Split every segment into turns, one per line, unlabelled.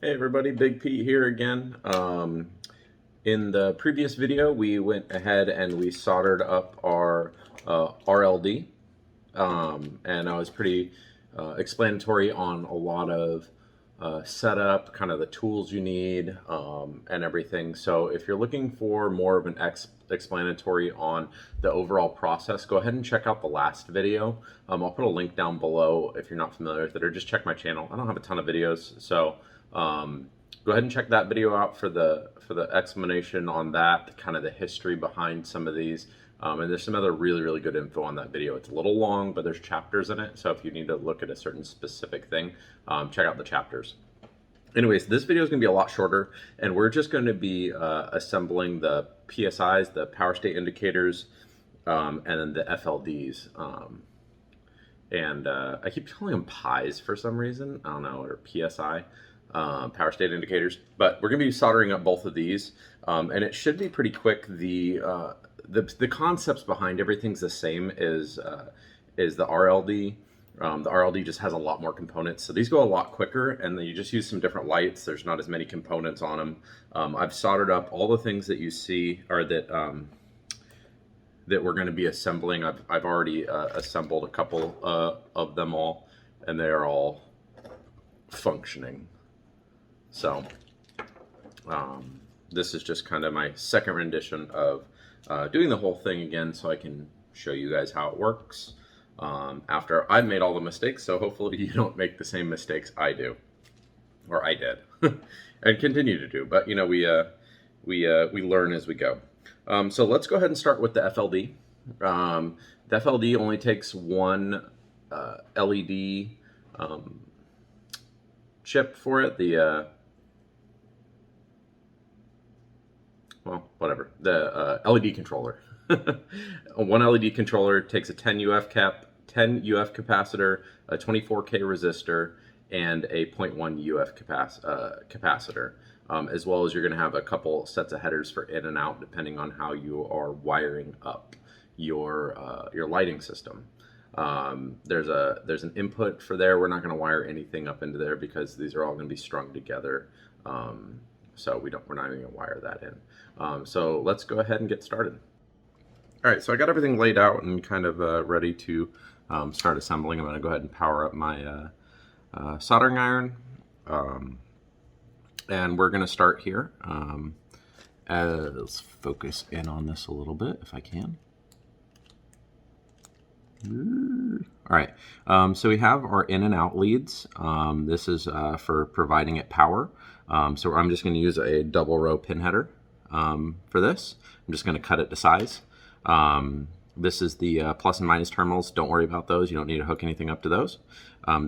Hey everybody, Big Pete here again. In the previous video, we went ahead and we soldered up our RLD, and I was pretty explanatory on a lot of setup, kind of the tools you need, and everything. So if you're looking for more of an explanatory on the overall process, go ahead and check out the last video. I'll put a link down below if you're not familiar with it, or just check my channel. I don't have a ton of videos, so go ahead and check that video out for the explanation on that, kind of the history behind some of these. And there's some other really good info on that video. It's a little long, but there's chapters in it. So if you need to look at a certain specific thing, check out the chapters. Anyways, this video is going to be a lot shorter, and we're just going to be assembling the PSIs, the power state indicators, and then the FLDs. I keep calling them PIs for some reason. I don't know, or PSI. Power state indicators, but we're going to be soldering up both of these, and it should be pretty quick. The concepts behind everything's the same as the RLD. The RLD just has a lot more components, so these go a lot quicker, and then you just use some different lights. There's not as many components on them. I've soldered up all the things that you see, or that we're going to be assembling. I've already assembled a couple of them all, and they are all functioning. So this is just kind of my second rendition of doing the whole thing again, so I can show you guys how it works after I've made all the mistakes. So hopefully you don't make the same mistakes I do, or I did, and continue to do. But you know, we learn as we go. So let's go ahead and start with the FLD. The FLD only takes one LED chip for it. Well, whatever, the LED controller. One LED controller takes a 10 UF capacitor, a 24K resistor, and a 0.1 UF capacitor, as well as you're going to have a couple sets of headers for in and out, depending on how you are wiring up your lighting system. There's an input for there. We're not going to wire anything up into there because these are all going to be strung together. So we're not even going to wire that in. So let's go ahead and get started. All right, so I got everything laid out and kind of ready to start assembling. I'm going to go ahead and power up my soldering iron. And we're going to start here. Let's focus in on this a little bit if I can. All right, so we have our in and out leads. This is for providing it power. So I'm just going to use a double row pin header for this. I'm just going to cut it to size. This is the plus and minus terminals. Don't worry about those. You don't need to hook anything up to those.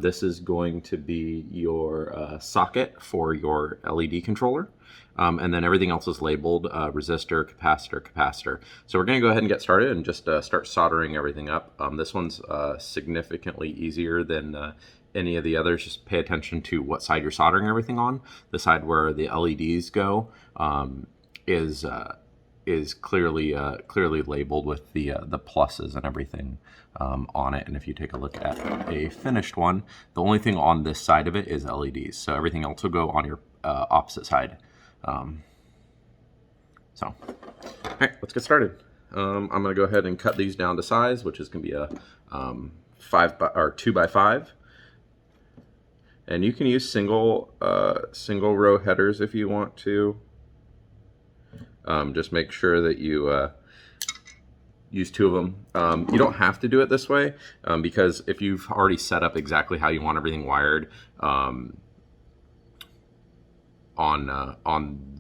This is going to be your socket for your LED controller. And then everything else is labeled resistor, capacitor. So we're going to go ahead and get started and just start soldering everything up. This one's significantly easier than any of the others. Just pay attention to what side you're soldering everything on. The side where the LEDs go is clearly labeled with the pluses and everything on it. And if you take a look at a finished one, the only thing on this side of it is LEDs. So everything else will go on your opposite side. All right, let's get started. I'm going to go ahead and cut these down to size, which is going to be a 2x5, and you can use single row headers if you want to. Just make sure that you use two of them. You don't have to do it this way because if you've already set up exactly how you want everything wired,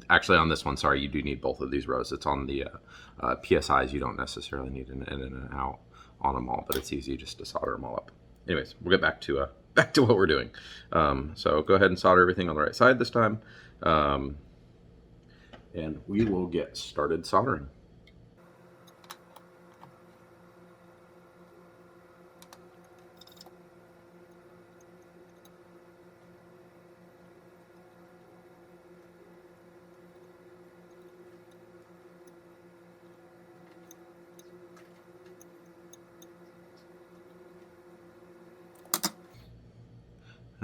actually on this one, sorry, you do need both of these rows. It's on the PSIs. You don't necessarily need an in and an out on them all, but it's easy just to solder them all up. Anyways, we'll get back to what we're doing. So go ahead and solder everything on the right side this time, and we will get started soldering.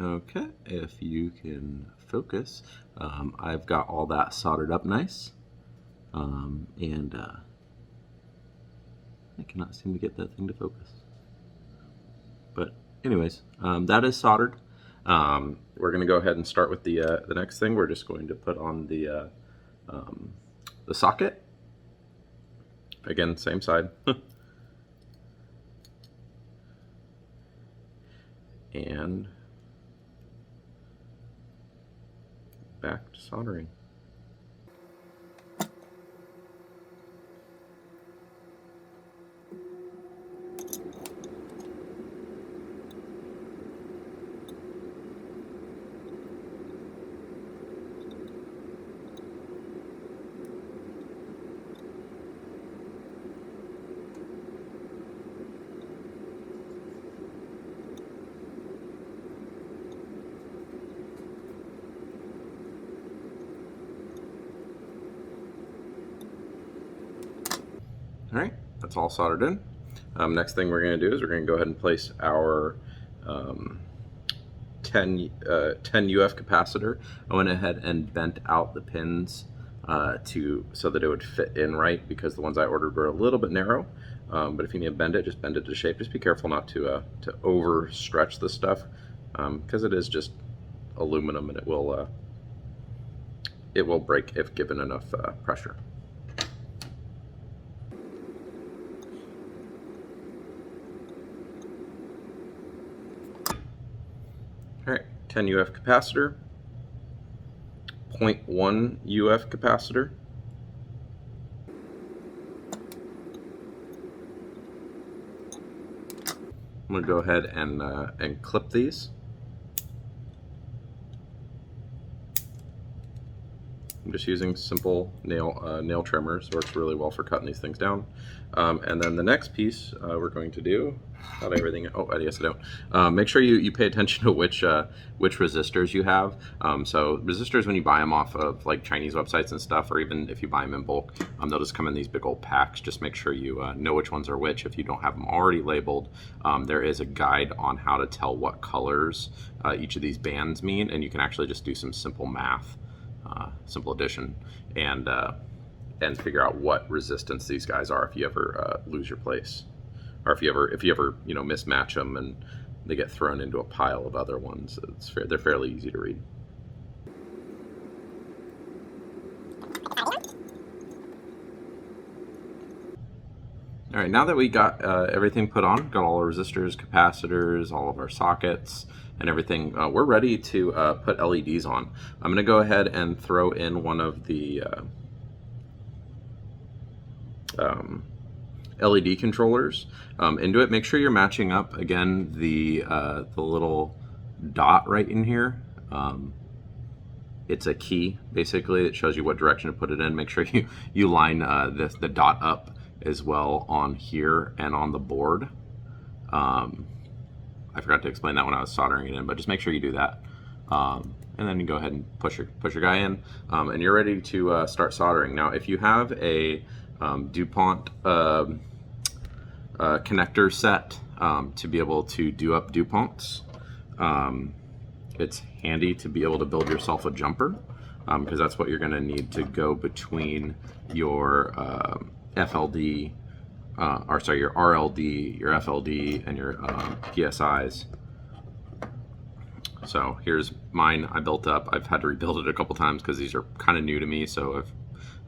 Okay, if you can focus, I've got all that soldered up nice, and I cannot seem to get that thing to focus. But anyways, that is soldered. We're going to go ahead and start with the next thing. We're just going to put on the socket. Again, same side. And back to soldering. All right, that's all soldered in. Next thing we're going to do is we're going to go ahead and place our 10 UF capacitor. I went ahead and bent out the pins so that it would fit in right, because the ones I ordered were a little bit narrow. But if you need to bend it, just bend it to shape. Just be careful not to overstretch the stuff, because it is just aluminum and it will break if given enough pressure. All right, 10 UF capacitor, 0.1 UF capacitor, I'm going to go ahead and clip these. I'm just using simple nail trimmers. Works really well for cutting these things down. And then the next piece we're going to do, not everything, oh, I guess I don't. Make sure you pay attention to which resistors you have. So resistors, when you buy them off of like Chinese websites and stuff, or even if you buy them in bulk, they'll just come in these big old packs. Just make sure you know which ones are which. If you don't have them already labeled, there is a guide on how to tell what colors each of these bands mean, and you can actually just do some simple math. Simple addition, and figure out what resistance these guys are if you ever lose your place, or if you ever mismatch them and they get thrown into a pile of other ones. They're fairly easy to read. All right, now that we got everything put on, got all our resistors, capacitors, all of our sockets, and everything, we're ready to put LEDs on. I'm going to go ahead and throw in one of the LED controllers into it. Make sure you're matching up, again, the little dot right in here. It's a key, basically, that shows you what direction to put it in. Make sure you line the dot up as well on here and on the board. I forgot to explain that when I was soldering it in, but just make sure you do that. And then you go ahead and push your guy in, and you're ready to start soldering. Now, if you have a DuPont connector set to be able to do up DuPonts, it's handy to be able to build yourself a jumper, because that's what you're going to need to go between your FLD, your RLD, your FLD, and your PSIs. So here's mine. I built up. I've had to rebuild it a couple times because these are kind of new to me, so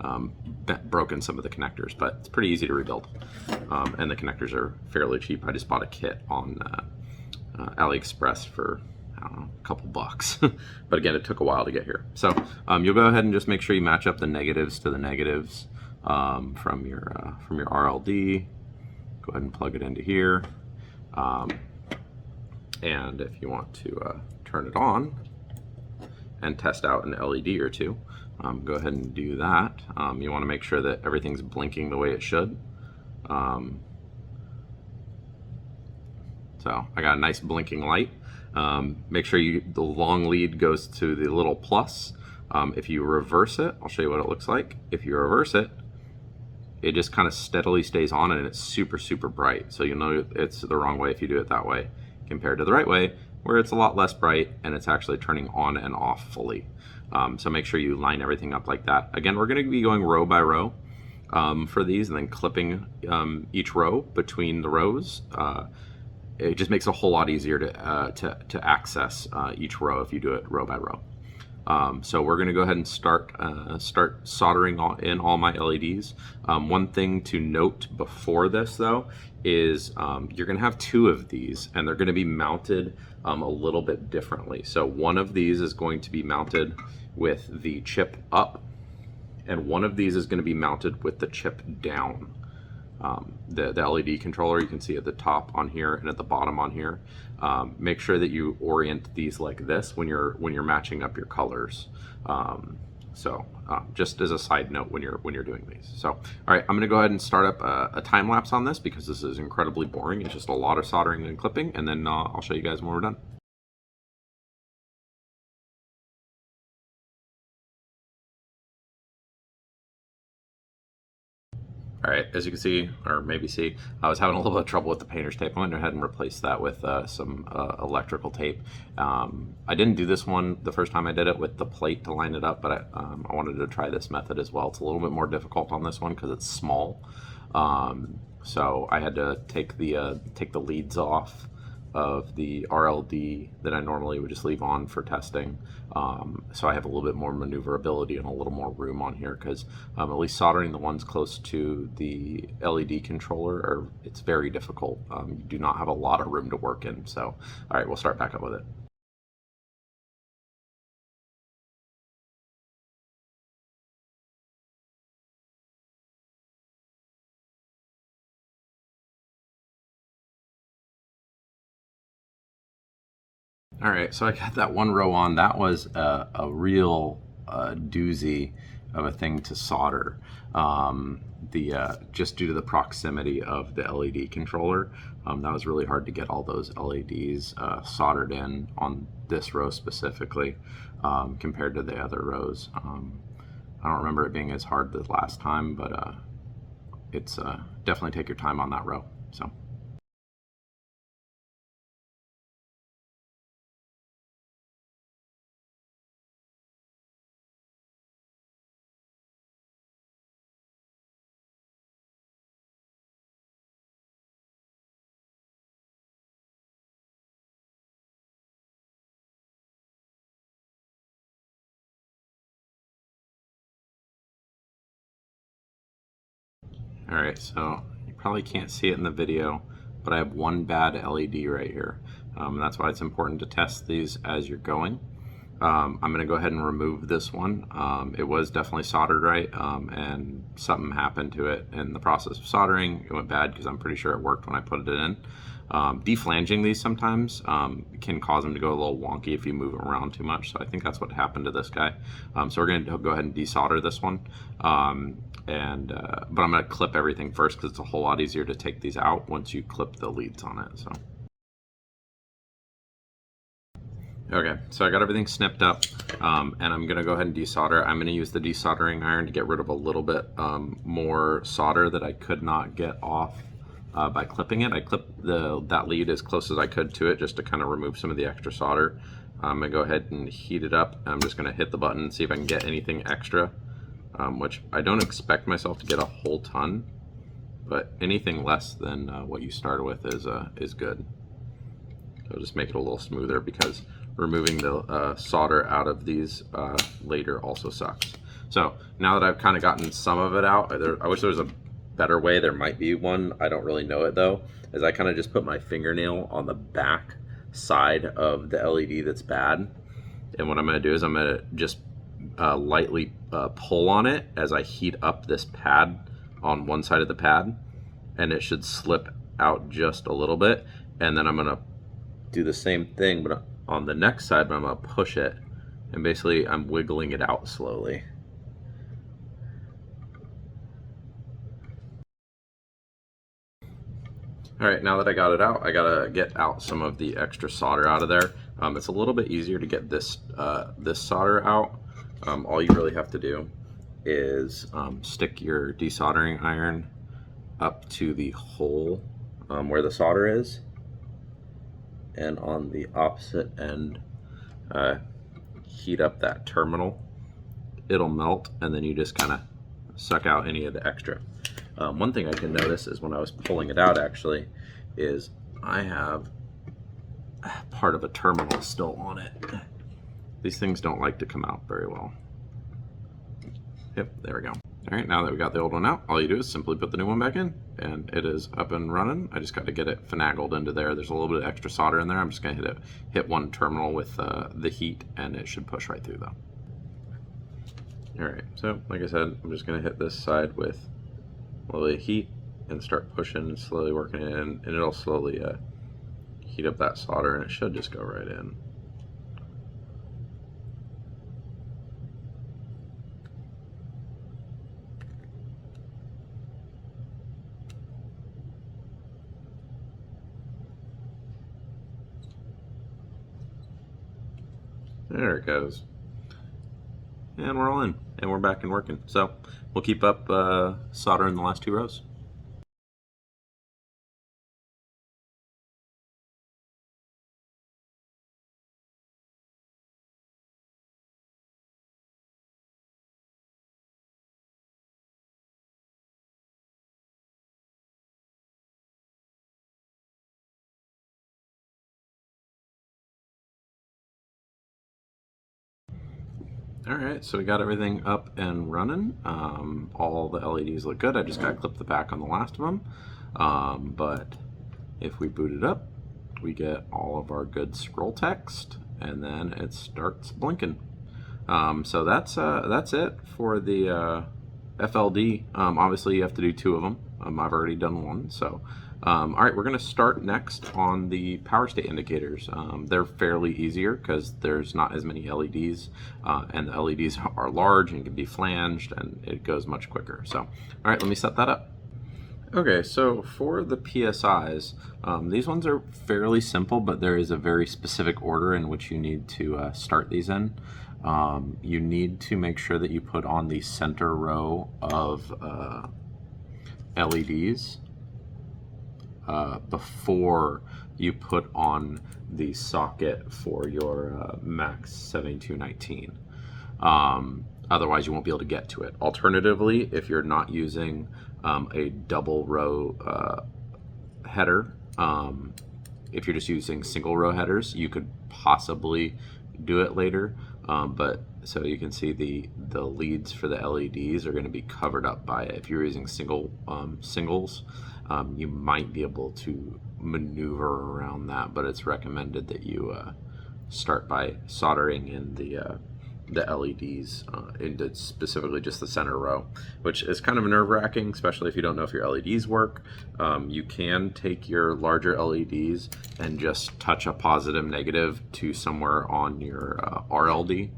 I've broken some of the connectors, but it's pretty easy to rebuild. And the connectors are fairly cheap. I just bought a kit on AliExpress for, I don't know, a couple bucks. But again, it took a while to get here. So you'll go ahead and just make sure you match up the negatives to the negatives from your RLD. Go ahead and plug it into here. And if you want to turn it on and test out an LED or two, go ahead and do that. You want to make sure that everything's blinking the way it should. So I got a nice blinking light. Make sure the long lead goes to the little plus. If you reverse it, I'll show you what it looks like. If you reverse it, it just kind of steadily stays on and it's super, super bright. So you'll know it's the wrong way if you do it that way compared to the right way. where it's a lot less bright and it's actually turning on and off fully. So make sure you line everything up like that. Again, we're going to be going row by row for these, and then clipping each row between the rows. It just makes it a whole lot easier to access each row if you do it row by row. So we're going to go ahead and start soldering in all my LEDs. One thing to note before this though is you're going to have two of these, and they're going to be mounted a little bit differently. So one of these is going to be mounted with the chip up, and one of these is going to be mounted with the chip down. The LED controller you can see at the top on here and at the bottom on here. Make sure that you orient these like this when you're matching up your colors. Just as a side note when you're doing these. So, all right, I'm going to go ahead and start up a time lapse on this because this is incredibly boring. It's just a lot of soldering and clipping, and then I'll show you guys when we're done. All right, as you can see, or maybe see, I was having a little bit of trouble with the painter's tape. I went ahead and replaced that with some electrical tape. I didn't do this one the first time I did it with the plate to line it up, but I wanted to try this method as well. It's a little bit more difficult on this one because it's small. So I had to take the leads off of the RLD that I normally would just leave on for testing. So I have a little bit more maneuverability and a little more room on here because at least soldering the ones close to the LED controller, it's very difficult. You do not have a lot of room to work in. So, all right, we'll start back up with it. All right, so I got that one row on. That was a real doozy of a thing to solder. Just due to the proximity of the LED controller, that was really hard to get all those LEDs soldered in on this row specifically compared to the other rows. I don't remember it being as hard the last time, but it's definitely take your time on that row. So. All right, so you probably can't see it in the video, but I have one bad LED right here. That's why it's important to test these as you're going. I'm going to go ahead and remove this one. It was definitely soldered right, and something happened to it in the process of soldering. It went bad because I'm pretty sure it worked when I put it in. Deflanging these sometimes can cause them to go a little wonky if you move them around too much. So I think that's what happened to this guy. So we're going to go ahead and desolder this one. But I'm going to clip everything first because it's a whole lot easier to take these out once you clip the leads on it. So. Okay, so I got everything snipped up, and I'm going to go ahead and desolder. I'm going to use the desoldering iron to get rid of a little bit more solder that I could not get off by clipping it. I clipped that lead as close as I could to it just to kind of remove some of the extra solder. I'm going to go ahead and heat it up. I'm just going to hit the button and see if I can get anything extra, which I don't expect myself to get a whole ton, but anything less than what you started with is good. So just make it a little smoother because removing the solder out of these later also sucks. So now that I've kind of gotten some of it out, I wish there was a better way. There might be one. I don't really know it though, as I kind of just put my fingernail on the back side of the LED that's bad. And what I'm going to do is I'm going to just lightly pull on it as I heat up this pad on one side of the pad, and it should slip out just a little bit. And then I'm going to do the same thing, but on the next side, but I'm going to push it, and basically I'm wiggling it out slowly. All right, now that I got it out, I gotta get out some of the extra solder out of there. It's a little bit easier to get this solder out. All you really have to do is stick your desoldering iron up to the hole where the solder is, and on the opposite end, heat up that terminal. It'll melt, and then you just kind of suck out any of the extra. One thing I can notice is when I was pulling it out, actually, is I have part of a terminal still on it. These things don't like to come out very well. Yep, there we go. All right, now that we got the old one out, all you do is simply put the new one back in, and it is up and running. I just got to get it finagled into there. There's a little bit of extra solder in there. I'm just going to hit one terminal with the heat, and it should push right through, though. All right, so like I said, I'm just going to hit this side with a little bit of heat and start pushing and slowly working it in, and it'll slowly heat up that solder, and it should just go right in. There it goes. And we're all in, and we're back and working. So we'll keep up soldering the last 2 rows. All right, so we got everything up and running. All the LEDs look good. I just got to clip the back on the last of them. But if we boot it up, we get all of our good scroll text, and then it starts blinking. So that's it for the FLD. Obviously, you have to do 2 of them. I've already done 1. So, all right, we're going to start next on the power state indicators. They're fairly easier because there's not as many LEDs, and the LEDs are large and can be flanged, and it goes much quicker. So, all right, let me set that up. Okay, so for the PSIs, these ones are fairly simple, but there is a very specific order in which you need to start these in. You need to make sure that you put on the center row of LEDs before you put on the socket for your Max 7219. Otherwise, you won't be able to get to it. Alternatively, if you're not using a double row header, if you're just using single row headers, you could possibly do it later. But so you can see the leads for the LEDs are going to be covered up by it. If you're using singles, you might be able to maneuver around that, but it's recommended that you start by soldering in the LEDs into specifically just the center row, which is kind of nerve-wracking, especially if you don't know if your LEDs work. You can take your larger LEDs and just touch a positive negative to somewhere on your RLD.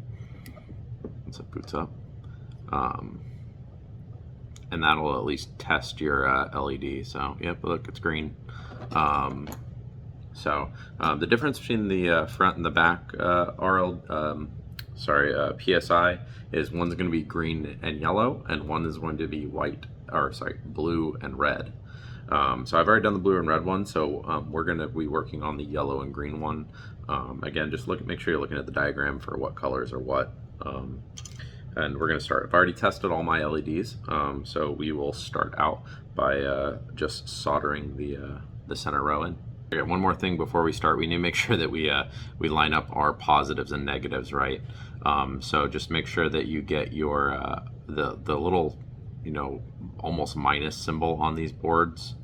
Once it boots up. And that'll at least test your LED. So, yep, look, it's green. The difference between the front and the back PSI is one's going to be green and yellow, and one is going to be blue and red. So I've already done the blue and red one, so we're going to be working on the yellow and green one. Again, just make sure you're looking at the diagram for what colors are what. And we're going to start. I've already tested all my LEDs, so we will start out by just soldering the center row in. Okay, one more thing before we start, we need to make sure that we line up our positives and negatives right. So just make sure that you get your the little, almost minus symbol on these boards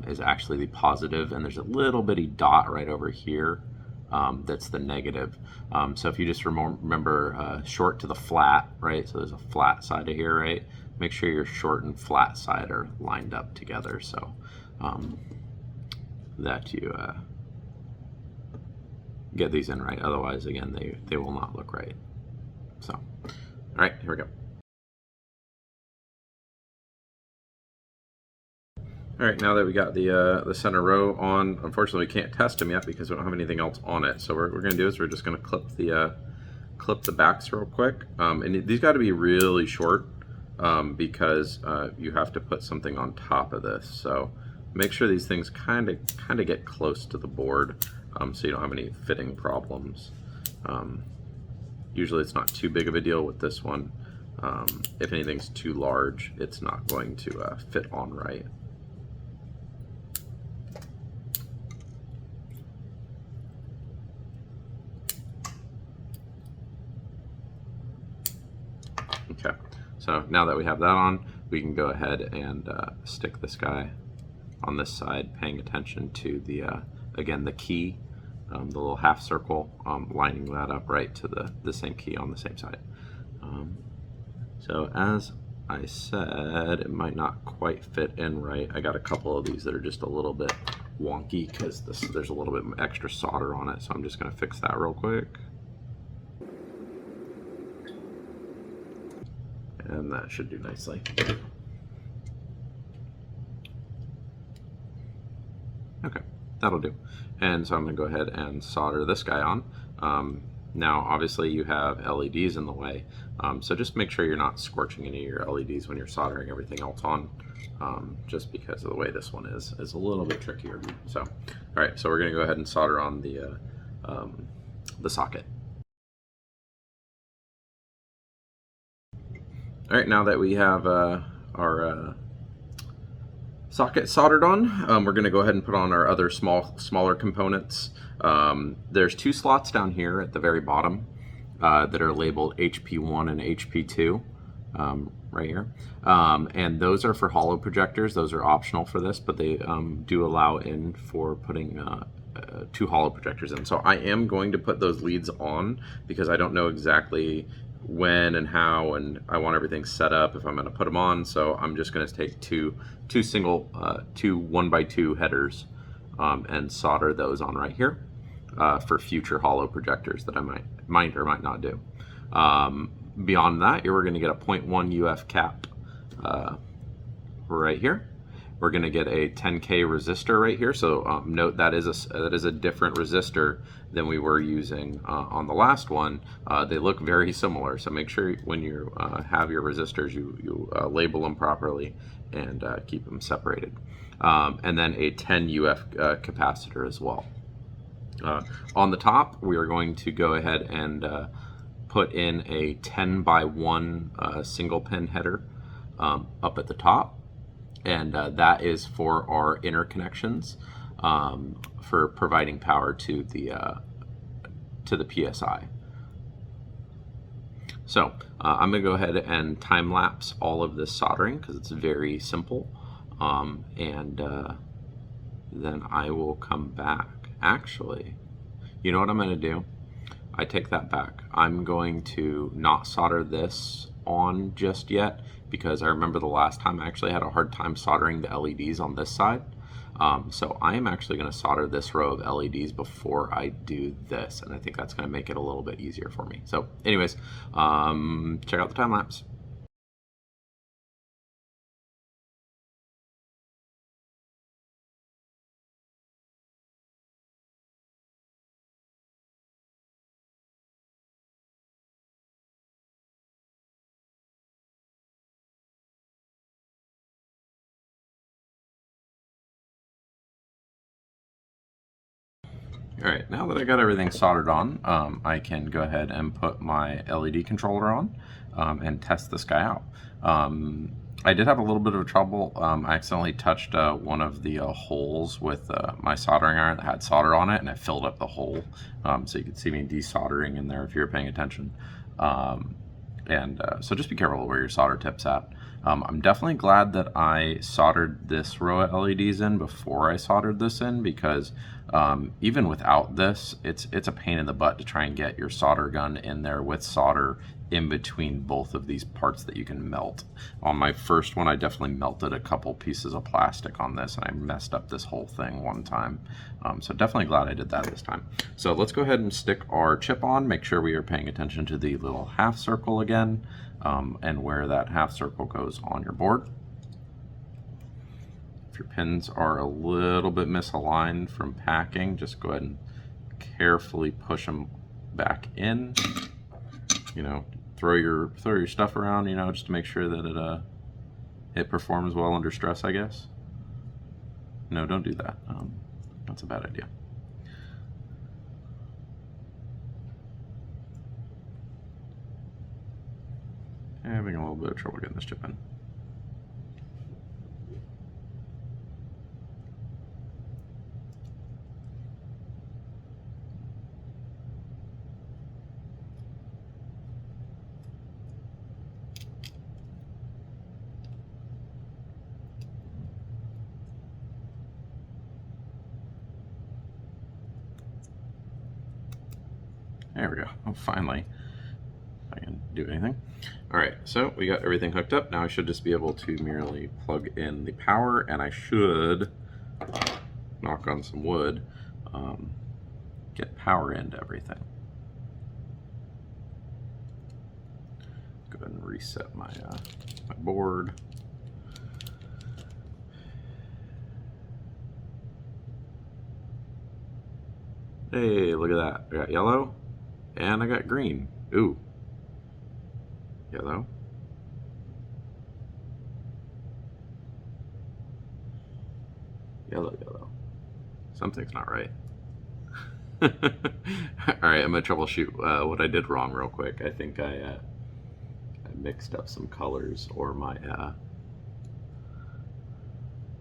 is actually the positive, and there's a little bitty dot right over here that's the negative. So if you just remember short to the flat, right? So there's a flat side of here, right? Make sure your short and flat side are lined up together, so that you get these in right. Otherwise, again, they will not look right. So, all right, here we go. All right, now that we got the center row on, unfortunately we can't test them yet because we don't have anything else on it. So what we're going to do is we're just going to clip the backs real quick. And these got to be really short because you have to put something on top of this. So make sure these things kind of get close to the board. so you don't have any fitting problems. Usually it's not too big of a deal with this one. If anything's too large, it's not going to fit on right. Okay, so now that we have that on, we can go ahead and stick this guy on this side, paying attention to the, again, the key, the little half circle, lining that up right to the same key on the same side. So as I said, it might not quite fit in right. I got a couple of these that are just a little bit wonky because there's a little bit extra solder on it, so I'm just going to fix that real quick. And that should do nicely. Okay, that'll do. And so I'm going to go ahead and solder this guy on. Now, obviously, you have LEDs in the way, so just make sure you're not scorching any of your LEDs when you're soldering everything else on, just because of the way this one is a little bit trickier. So, all right, so we're going to go ahead and solder on the socket. All right, now that we have our socket soldered on, we're going to go ahead and put on our other smaller components. There's two slots down here at the very bottom that are labeled HP1 and HP2 right here. And those are for hollow projectors. Those are optional for this, but they do allow in for putting two hollow projectors in. So I am going to put those leads on because I don't know exactly when and how, and I want everything set up if I'm going to put them on. So I'm just going to take two 1x2 headers and solder those on right here for future hollow projectors that I might or might not do. Beyond that, you're going to get a 0.1 UF cap right here. We're going to get a 10K resistor right here. So note that is a different resistor than we were using on the last one. They look very similar, so make sure when you have your resistors, you label them properly and keep them separated. And then a 10 UF capacitor as well. On the top, we are going to go ahead and put in a 10x1 single pin header up at the top. And that is for our interconnections for providing power to the PSI. So I'm going to go ahead and time lapse all of this soldering because it's very simple, and then I will come back. Actually, you know what I'm going to do? I take that back. I'm going to not solder this on just yet because I remember the last time I actually had a hard time soldering the LEDs on this side. So I am actually going to solder this row of LEDs before I do this, and I think that's going to make it a little bit easier for me. So anyways, check out the time lapse. All right, now that I got everything soldered on, I can go ahead and put my LED controller on and test this guy out. I did have a little bit of trouble. I accidentally touched one of the holes with my soldering iron that had solder on it, and it filled up the hole. So you can see me desoldering in there if you're paying attention. So just be careful where your solder tip's at. I'm definitely glad that I soldered this row of LEDs in before I soldered this in, because even without this, it's a pain in the butt to try and get your solder gun in there with solder in between both of these parts that you can melt. On my first one, I definitely melted a couple pieces of plastic on this, and I messed up this whole thing one time. So definitely glad I did that this time. So let's go ahead and stick our chip on, make sure we are paying attention to the little half circle again, and where that half circle goes on your board. If your pins are a little bit misaligned from packing, just go ahead and carefully push them back in. You know, throw your stuff around, you know, just to make sure that it performs well under stress, I guess. No, don't do that. That's a bad idea. Having a little bit of trouble getting this chip in. There we go. Oh, finally, I can do anything. All right, so we got everything hooked up. Now I should just be able to merely plug in the power, and I should, knock on some wood, get power into everything. Go ahead and reset my, my board. Hey, look at that. I got yellow. And I got green. Ooh. Yellow. Yellow, yellow. Something's not right. Alright, I'm going to troubleshoot what I did wrong real quick. I think I mixed up some colors, or my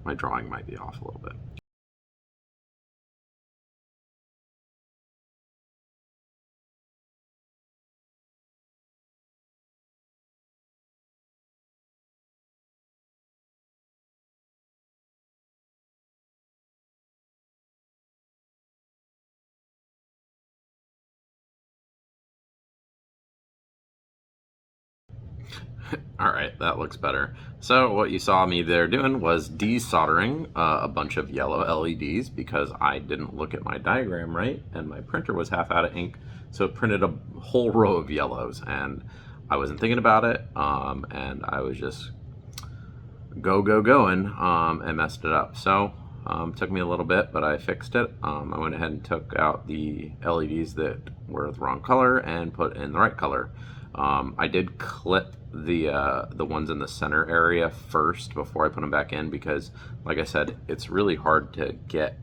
my drawing might be off a little bit. All right, that looks better. So what you saw me there doing was desoldering a bunch of yellow LEDs because I didn't look at my diagram right, and my printer was half out of ink, so it printed a whole row of yellows, and I wasn't thinking about it, and I was just going, and messed it up. So took me a little bit, but I fixed it. I went ahead and took out the LEDs that were the wrong color and put in the right color. I did clip the ones in the center area first before I put them back in because, like I said, it's really hard to get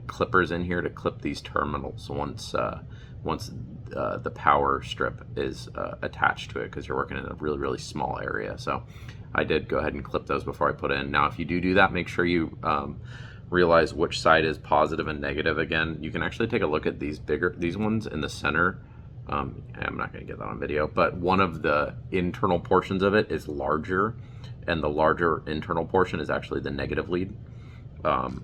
clippers in here to clip these terminals once the power strip is attached to it, because you're working in a really small area. So I did go ahead and clip those before I put in. Now if you do that, make sure you realize which side is positive and negative. Again, you can actually take a look at these ones in the center. I'm not going to get that on video, but one of the internal portions of it is larger, and the larger internal portion is actually the negative lead.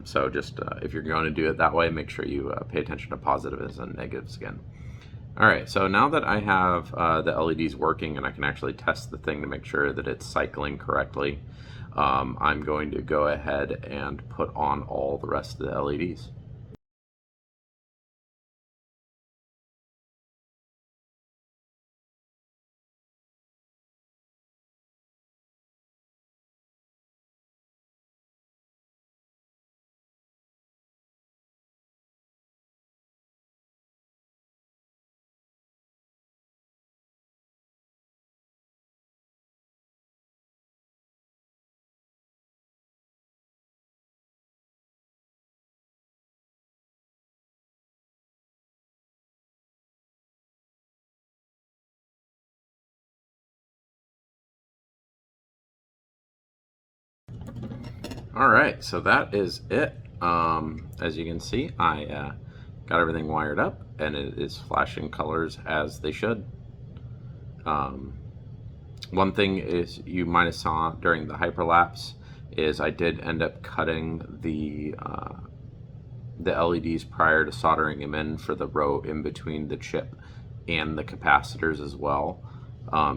So just if you're going to do it that way, make sure you pay attention to positives and negatives again. All right, so now that I have the LEDs working and I can actually test the thing to make sure that it's cycling correctly, I'm going to go ahead and put on all the rest of the LEDs. All right, so that is it. As you can see, I got everything wired up, and it is flashing colors as they should. One thing is you might have saw during the hyperlapse is I did end up cutting the LEDs prior to soldering them in for the row in between the chip and the capacitors as well.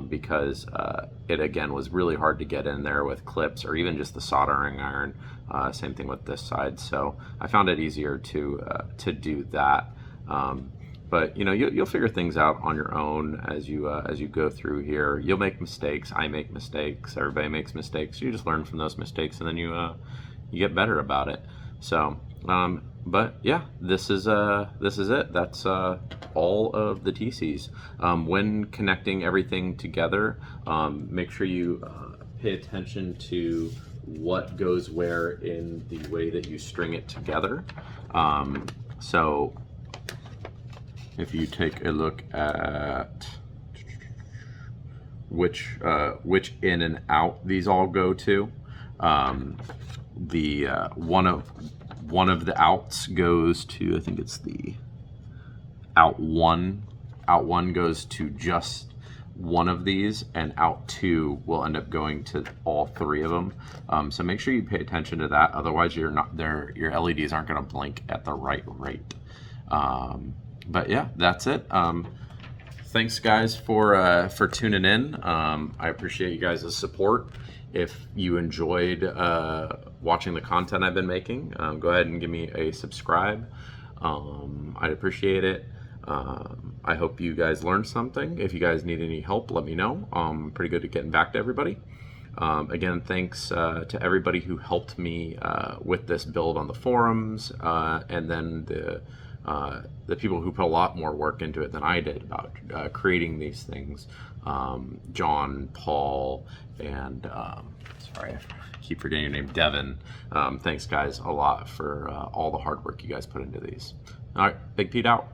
Because it again was really hard to get in there with clips or even just the soldering iron. Same thing with this side, so I found it easier to do that. But you know, you'll figure things out on your own as you go through here. You'll make mistakes. I make mistakes. Everybody makes mistakes. You just learn from those mistakes, and then you get better about it. So. But yeah, this is it. That's all of the Teeces. When connecting everything together, make sure you pay attention to what goes where in the way that you string it together. So if you take a look at which in and out these all go to. The one of the outs goes to, I think it's the out one. Out one goes to just one of these, and out two will end up going to all three of them. So make sure you pay attention to that. Otherwise, your LEDs aren't going to blink at the right rate. But yeah, that's it. Thanks guys for tuning in. I appreciate you guys' support. If you enjoyed watching the content I've been making, go ahead and give me a subscribe. I'd appreciate it. I hope you guys learned something. If you guys need any help, let me know. I'm pretty good at getting back to everybody. Again, thanks to everybody who helped me with this build on the forums, and then the people who put a lot more work into it than I did about creating these things. John, Paul, and sorry, I keep forgetting your name, Devin. Thanks guys a lot for all the hard work you guys put into these. All right, Big Pete out.